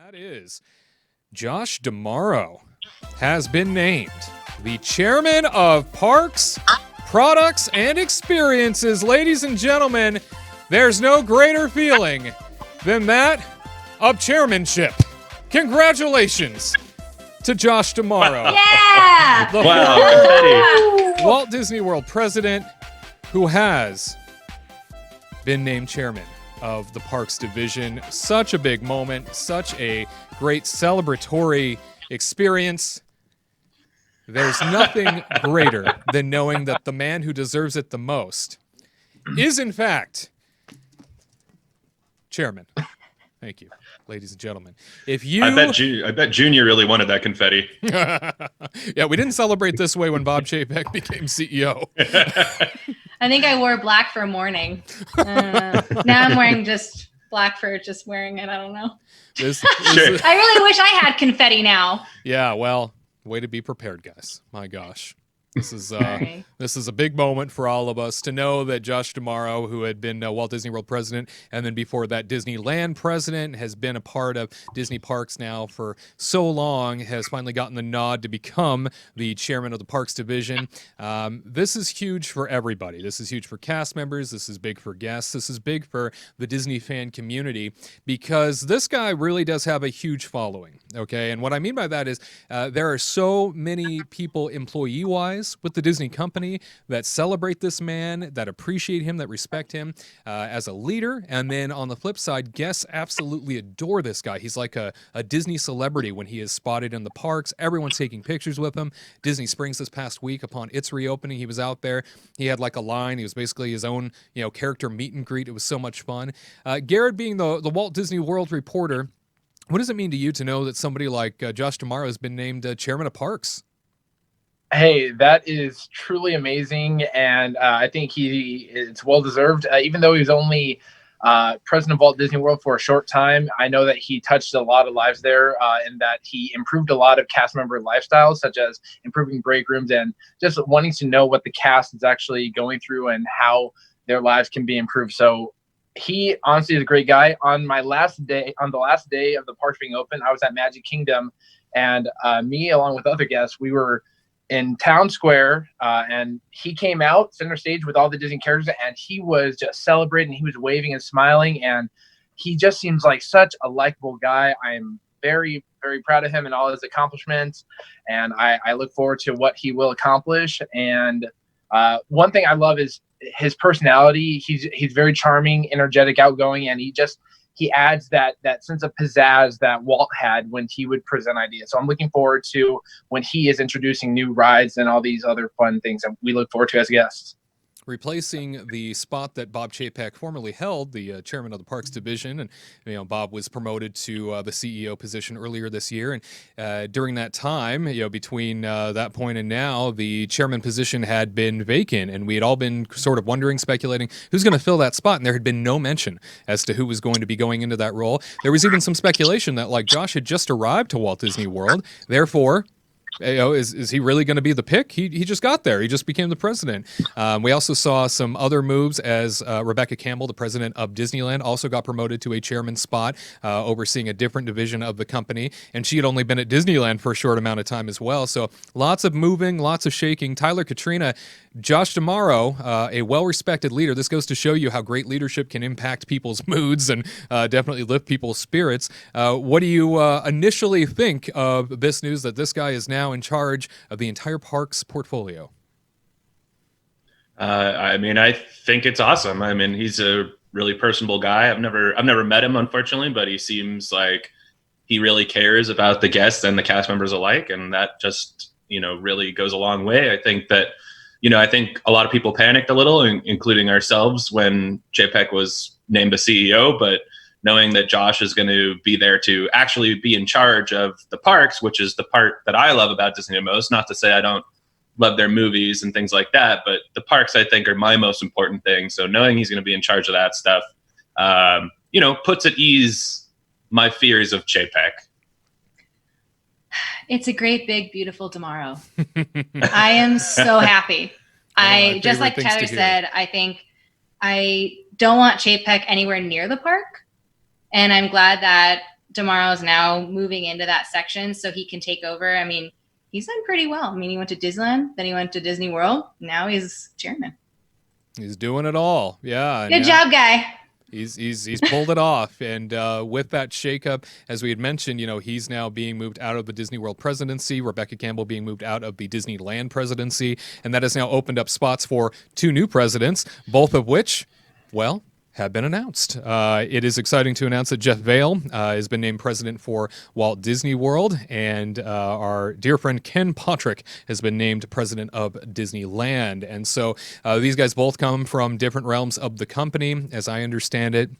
That is Josh D'Amaro has been named the chairman of Parks, Products, and Experiences. Ladies and gentlemen, there's no greater feeling than that of chairmanship. Congratulations to Josh D'Amaro. Yeah! The Wow, Walt Disney World President, who has been named chairman of the Parks Division. Such a big moment, such a great celebratory experience. There's nothing greater than knowing that the man who deserves it the most is, in fact, chairman. Thank you, ladies and gentlemen. If you, I bet Junior really wanted that confetti. yeah, we didn't celebrate this way when Bob Chapek became CEO. I think I wore black for mourning. Now I'm wearing just black for just wearing it. I don't know. I really wish I had confetti now. Yeah, well, way to be prepared, guys. My gosh. This is Sorry. this is a big moment for all of us to know that Josh D'Amaro, who had been Walt Disney World President and then before that Disneyland President, has been a part of Disney Parks now for so long, has finally gotten the nod to become the chairman of the Parks Division. This is huge for everybody. This is huge for cast members. This is big for guests. This is big for the Disney fan community because this guy really does have a huge following. Okay, and what I mean by that is there are so many people employee-wise with the Disney company that celebrate this man, that appreciate him, that respect him as a leader. And then on the flip side, guests absolutely adore this guy. He's like a Disney celebrity when he is spotted in the parks. Everyone's taking pictures with him. Disney Springs this past week upon its reopening, he was out there. He had like a line. He was basically his own, character meet and greet. It was so much fun. Garrett, being the Walt Disney World reporter, what does it mean to you to know that somebody like Josh D'Amaro has been named chairman of Parks? Hey, that is truly amazing, and I think it's well deserved. Even though he was only president of Walt Disney World for a short time, I know that he touched a lot of lives there, and that he improved a lot of cast member lifestyles, such as improving break rooms and just wanting to know what the cast is actually going through and how their lives can be improved. So he honestly is a great guy. On the last day of the parks being open, I was at Magic Kingdom, and me along with other guests, we were in Town Square, and he came out center stage with all the Disney characters, and he was just celebrating. He was waving and smiling, and he just seems like such a likable guy. I'm very, very proud of him and all his accomplishments, and I look forward to what he will accomplish. And one thing I love is his personality. He's very charming, energetic, outgoing, and he adds that sense of pizzazz that Walt had when he would present ideas. So I'm looking forward to when he is introducing new rides and all these other fun things that we look forward to as guests. Replacing the spot that Bob Chapek formerly held, the chairman of the Parks Division, and Bob was promoted to the CEO position earlier this year. And during that time, between that point and now, the chairman position had been vacant, and we had all been sort of wondering, speculating who's going to fill that spot. And there had been no mention as to who was going to be going into that role. There was even some speculation that Josh had just arrived to Walt Disney World, therefore. Is he really going to be the pick? He just got there. He just became the president. We also saw some other moves as Rebecca Campbell, the president of Disneyland, also got promoted to a chairman spot, overseeing a different division of the company. And she had only been at Disneyland for a short amount of time as well. So lots of moving, lots of shaking. Tyler, Katrina, Josh D'Amaro, a well-respected leader. This goes to show you how great leadership can impact people's moods and definitely lift people's spirits. What do you initially think of this news that this guy is now in charge of the entire parks portfolio? I think it's awesome. He's a really personable guy. I've never met him, unfortunately, but he seems like he really cares about the guests and the cast members alike, and that just really goes a long way. I think that I think a lot of people panicked a little, including ourselves, when JPEG was named a CEO, but knowing that Josh is going to be there to actually be in charge of the parks, which is the part that I love about Disney the most. Not to say I don't love their movies and things like that, but the parks, I think, are my most important thing. So knowing he's going to be in charge of that stuff, puts at ease my fears of JPEG. It's a great, big, beautiful tomorrow. I am so happy. Just like Tyler said, I think I don't want Chapek anywhere near the park. And I'm glad that Tomorrow's now moving into that section so he can take over. I mean, he's done pretty well. I mean, he went to Disneyland, then he went to Disney World. Now he's chairman. He's doing it all. Yeah. Good job, guy. He's pulled it off, and with that shakeup, as we had mentioned, he's now being moved out of the Disney World presidency. Rebecca Campbell being moved out of the Disneyland presidency, and that has now opened up spots for 2 new presidents, both of which, well, have been announced. It is exciting to announce that Jeff Vail has been named president for Walt Disney World, and our dear friend Ken Potrick has been named president of Disneyland. And so these guys both come from different realms of the company, as I understand it.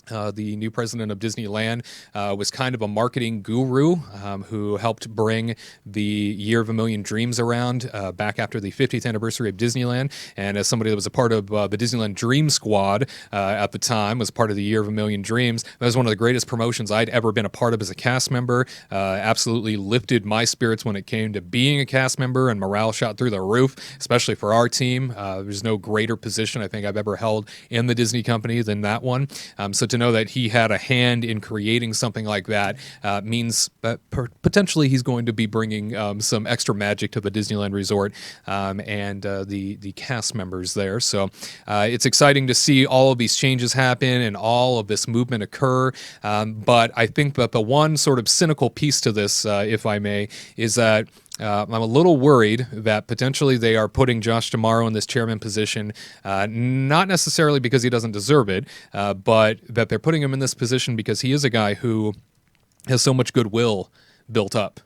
The new president of Disneyland was kind of a marketing guru who helped bring the Year of a Million Dreams around back after the 50th anniversary of Disneyland. And as somebody that was a part of the Disneyland Dream Squad at the time, was part of the Year of a Million Dreams, that was one of the greatest promotions I'd ever been a part of as a cast member. Absolutely lifted my spirits when it came to being a cast member, and morale shot through the roof, especially for our team. There's no greater position I think I've ever held in the Disney company than that one. So to know that he had a hand in creating something like that means that potentially he's going to be bringing some extra magic to the Disneyland Resort and the cast members there. So it's exciting to see all of these changes happen and all of this movement occur. But I think that the one sort of cynical piece to this, if I may, is that I'm a little worried that potentially they are putting Josh D'Amaro in this chairman position, not necessarily because he doesn't deserve it, but that they're putting him in this position because he is a guy who has so much goodwill built up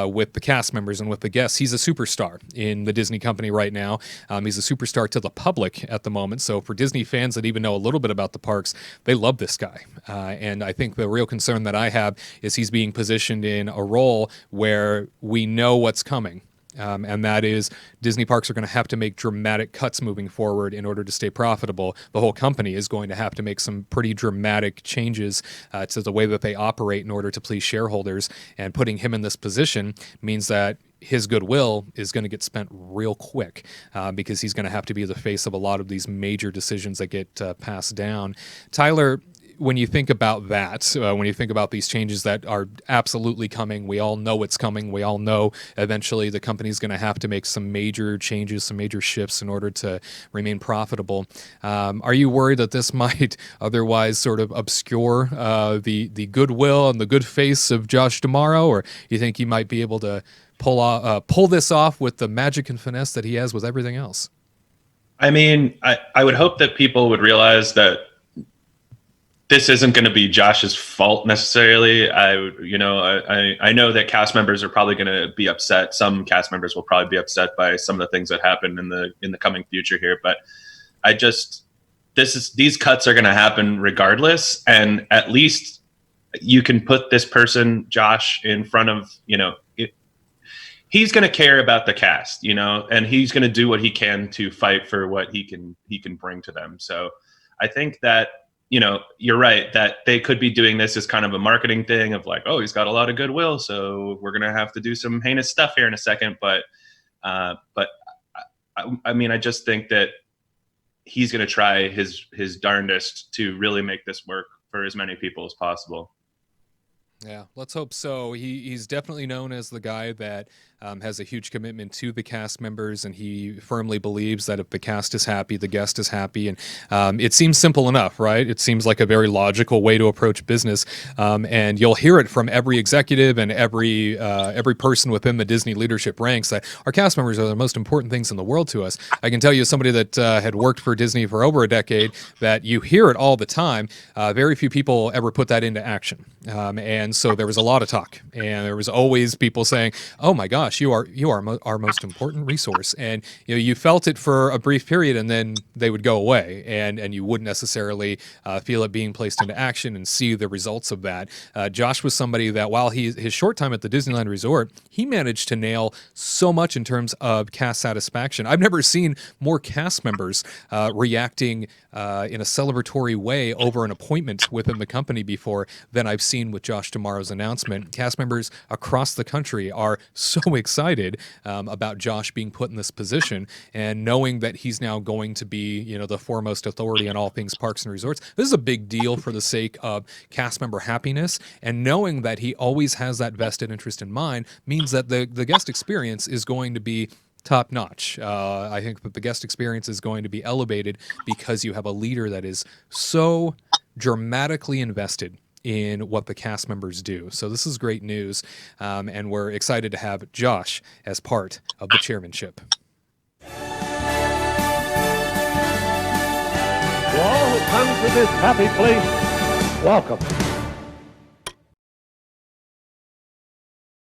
with the cast members and with the guests. He's a superstar in the Disney company right now. He's a superstar to the public at the moment. So for Disney fans that even know a little bit about the parks, they love this guy. And I think the real concern that I have is he's being positioned in a role where we know what's coming. And that is Disney parks are going to have to make dramatic cuts moving forward in order to stay profitable. The whole company is going to have to make some pretty dramatic changes to the way that they operate in order to please shareholders. And putting him in this position means that his goodwill is going to get spent real quick because he's going to have to be the face of a lot of these major decisions that get passed down. Tyler, when you think about that, when you think about these changes that are absolutely coming, we all know it's coming. We all know eventually the company's going to have to make some major changes, some major shifts in order to remain profitable. Are you worried that this might otherwise sort of obscure the goodwill and the good face of Josh D'Amaro, or you think he might be able to pull this off with the magic and finesse that he has with everything else? I mean, I would hope that people would realize that this isn't going to be Josh's fault necessarily. I know that cast members are probably going to be upset. Some cast members will probably be upset by some of the things that happen in the coming future here. But these cuts are going to happen regardless. And at least you can put this person, Josh, in front of, he's going to care about the cast, and he's going to do what he can to fight for what he can bring to them. So I think that, you're right that they could be doing this as kind of a marketing thing of like, oh, he's got a lot of goodwill, so we're going to have to do some heinous stuff here in a second. But I mean, I just think that he's going to try his darndest to really make this work for as many people as possible. Yeah, let's hope so. He's definitely known as the guy that has a huge commitment to the cast members, and he firmly believes that if the cast is happy, the guest is happy. And it seems simple enough, right? It seems like a very logical way to approach business. And you'll hear it from every executive and every person within the Disney leadership ranks that our cast members are the most important things in the world to us. I can tell you, as somebody that had worked for Disney for over a decade, that you hear it all the time. Very few people ever put that into action. And so there was a lot of talk, and there was always people saying, "Oh my gosh, you are our most important resource." And you felt it for a brief period, and then they would go away, and you wouldn't necessarily feel it being placed into action and see the results of that. Josh was somebody that, while his short time at the Disneyland Resort, he managed to nail so much in terms of cast satisfaction. I've never seen more cast members reacting in a celebratory way over an appointment within the company before than I've seen with Josh D'Amaro's announcement. Cast members across the country are so excited about Josh being put in this position, and knowing that he's now going to be, the foremost authority on all things parks and resorts. This is a big deal for the sake of cast member happiness, and knowing that he always has that vested interest in mind means that the guest experience is going to be top notch. I think that the guest experience is going to be elevated because you have a leader that is so dramatically invested in what the cast members do. So this is great news, and we're excited to have Josh as part of the chairmanship. To all who come to this happy place, welcome.